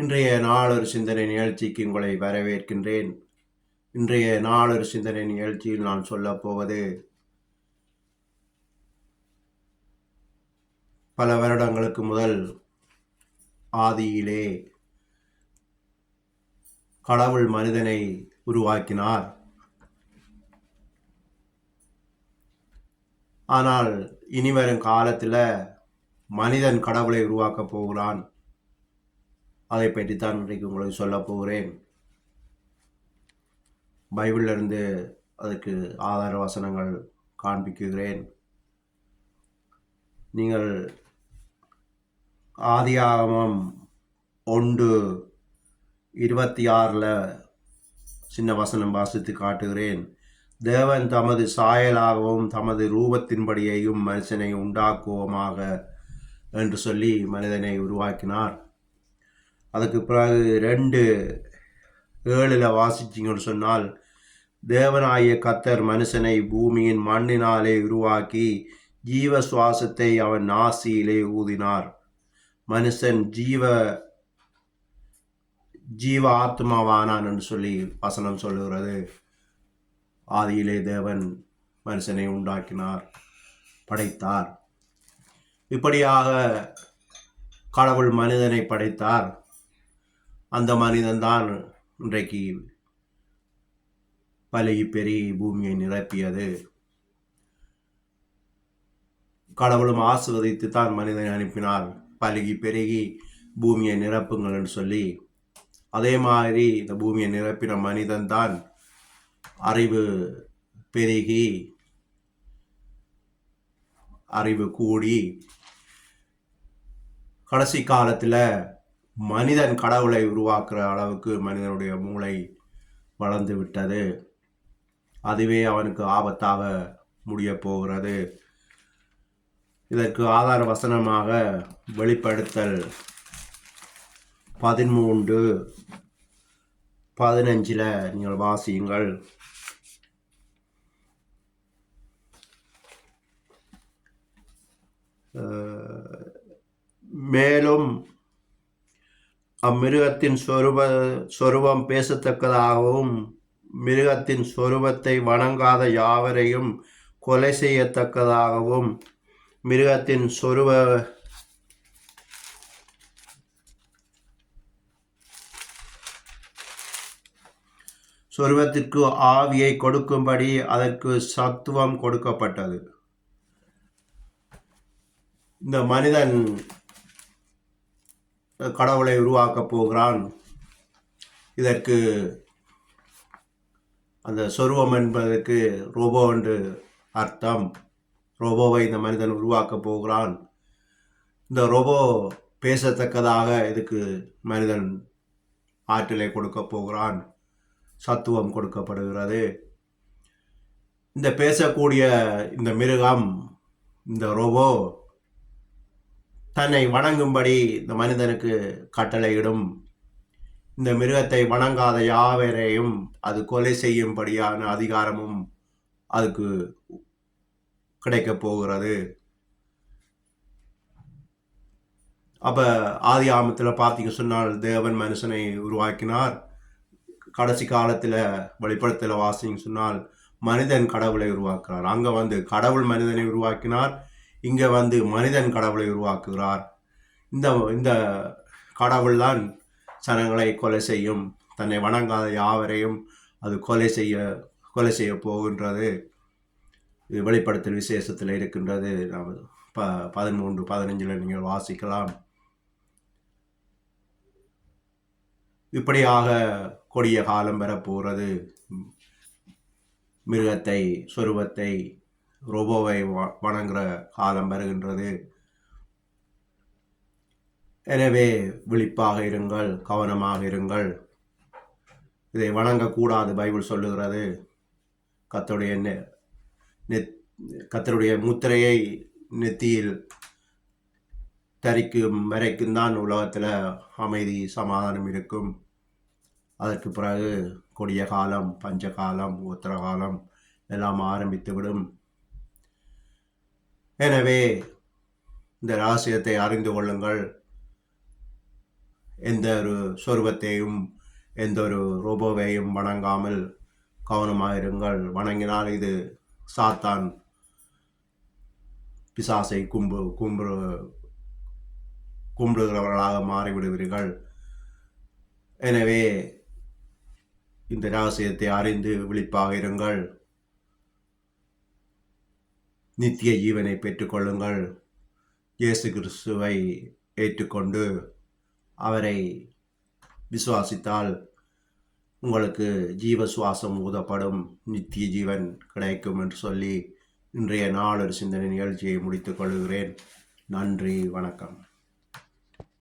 இன்றைய நாளொரு சிந்தனை நிகழ்ச்சிக்கு உங்களை வரவேற்கின்றேன். இன்றைய நாளொரு சிந்தனை நிகழ்ச்சியில் நான் சொல்லப் போவது, பல வருடங்களுக்கு முதல் ஆதியிலே கடவுள் மனிதனை உருவாக்கினார். ஆனால் இனிவரும் காலத்தில் மனிதன் கடவுளை உருவாக்கப் போகிறான். அதை பற்றித்தான் இன்றைக்கு உங்களுக்கு சொல்லப் போகிறேன். பைபிளிலிருந்து அதுக்கு ஆதார வசனங்கள் காண்பிக்கிறேன். நீங்கள் ஆதியாகமம் 1:26 சின்ன வசனம் வாசித்து காட்டுகிறேன். தேவன் தமது சாயலாகவும் தமது ரூபத்தின்படியையும் மனுஷனை உண்டாக்குவோமாக என்று சொல்லி மனிதனை உருவாக்கினார். அதுக்கு பிறகு 2:7 வாசிச்சிங்கன்னு சொன்னால், தேவனாகிய கர்த்தர் மனுஷனை பூமியின் மண்ணினாலே உருவாக்கி ஜீவ சுவாசத்தை அவன் நாசியிலே ஊதினார். மனுஷன் ஜீவ ஆத்மாவானான் என்று சொல்லி வசனம் சொல்லுகிறது. ஆதியிலே தேவன் மனுஷனை உண்டாக்கினார், படைத்தார். இப்படியாக கடவுள் மனிதனை படைத்தார். அந்த மனிதன்தான் இன்றைக்கு பலகி பெருகி பூமியை நிரப்பியது. கடவுளும் ஆசீர்வதித்து தான் மனிதனை அனுப்பினார், பலகி பெருகி பூமியை நிரப்புங்கள் என்று சொல்லி. அதே மாதிரி இந்த பூமியை நிரப்பின மனிதன்தான் அறிவு பெருகி அறிவு கூடி கடைசி காலத்தில் மனிதன் கடவுளை உருவாக்குற அளவுக்கு மனிதனுடைய மூளை வளர்ந்து விட்டது. அதுவே அவனுக்கு ஆபத்தாக முடிய போகிறது. இதற்கு ஆதார வசனமாக வெளிப்படுத்தல் 13:15 நீங்கள் வாசியுங்கள். மேலும் அம்மிருகத்தின் சொரூபம் பேசத்தக்கதாகவும் மிருகத்தின் சொரூபத்தை வணங்காத யாவரையும் கொலை செய்யத்தக்கதாகவும் மிருகத்தின் சொரூபத்திற்கு ஆவியை கொடுக்கும்படி அதற்கு சத்துவம் கொடுக்கப்பட்டது. இந்த மனிதன் கடவுளை உருவாக்கப் போகிறான். இதற்கு அந்த சொருவம் என்பதற்கு ரோபோ என்று அர்த்தம். ரோபோவை இந்த மனிதன் உருவாக்கப் போகிறான். இந்த ரோபோ பேசத்தக்கதாக இதுக்கு மனிதன் ஆற்றலை கொடுக்க போகிறான், சத்துவம் கொடுக்கப்படுகிறது. இந்த பேசக்கூடிய இந்த மிருகம், இந்த ரோபோ தன்னை வணங்கும்படி இந்த மனிதனுக்கு கட்டளையிடும். இந்த மிருகத்தை வணங்காத யாவரையும் அது கொலை செய்யும்படியான அதிகாரமும் அதுக்கு கிடைக்கப் போகிறது. அப்ப ஆதி ஆமத்தில் பார்த்தீங்க சொன்னால் தேவன் மனுஷனை உருவாக்கினார். கடைசி காலத்தில் வெளிப்படுத்தல வாசிங்க சொன்னால் மனிதன் கடவுளை உருவாக்குறார். அங்கே கடவுள் மனிதனை உருவாக்கினார், இங்கே மனிதன் கடவுளை உருவாக்குகிறார். இந்த கடவுள் தான் சனங்களை கொலை செய்யும், தன்னை வணங்காத யாவரையும் அது கொலை செய்ய போகின்றது. இது வெளிப்படுத்தல் விசேஷத்தில் இருக்கின்றது. 13:15 நீங்கள் வாசிக்கலாம். இப்படியாக கொடிய காலம் பெறப்போகிறது. மிருகத்தை, சொருபத்தை, ரோபோவை வணங்குற காலம் வருகின்றது. எனவே விழிப்பாக இருங்கள், கவனமாக இருங்கள். இதை வணங்கக்கூடாது பைபிள் சொல்லுகிறது. கர்த்தருடைய முத்திரையை நெத்தியில் தரிக்கும் வரைக்கும் தான் உலகத்தில் அமைதி சமாதானம் இருக்கும். அதற்கு பிறகு கொடிய காலம், பஞ்ச காலம், உத்தர காலம் எல்லாம் ஆரம்பித்துவிடும். எனவே இந்த ரகசியத்தை அறிந்து கொள்ளுங்கள். எந்த ஒரு சொருபத்தையும் எந்த ஒரு ரோபோவையும் வணங்காமல் கவனமாயிருங்கள். வணங்கினால் இது சாத்தான் பிசாசை கும்பிடுகிறவர்களாக மாறிவிடுவீர்கள். எனவே இந்த ரகசியத்தை அறிந்து விழிப்பாக இருங்கள். நித்திய ஜீவனை பெற்றுக்கொள்ளுங்கள். இயேசு கிறிஸ்துவை ஏற்றுக்கொண்டு அவரை விசுவாசித்தால் உங்களுக்கு ஜீவ சுவாசம் ஊதப்படும், நித்திய ஜீவன் கிடைக்கும் என்று சொல்லி இன்றைய நாள் ஒரு சிந்தனை நிகழ்ச்சியை முடித்துக் கொள்கிறேன். நன்றி, வணக்கம்.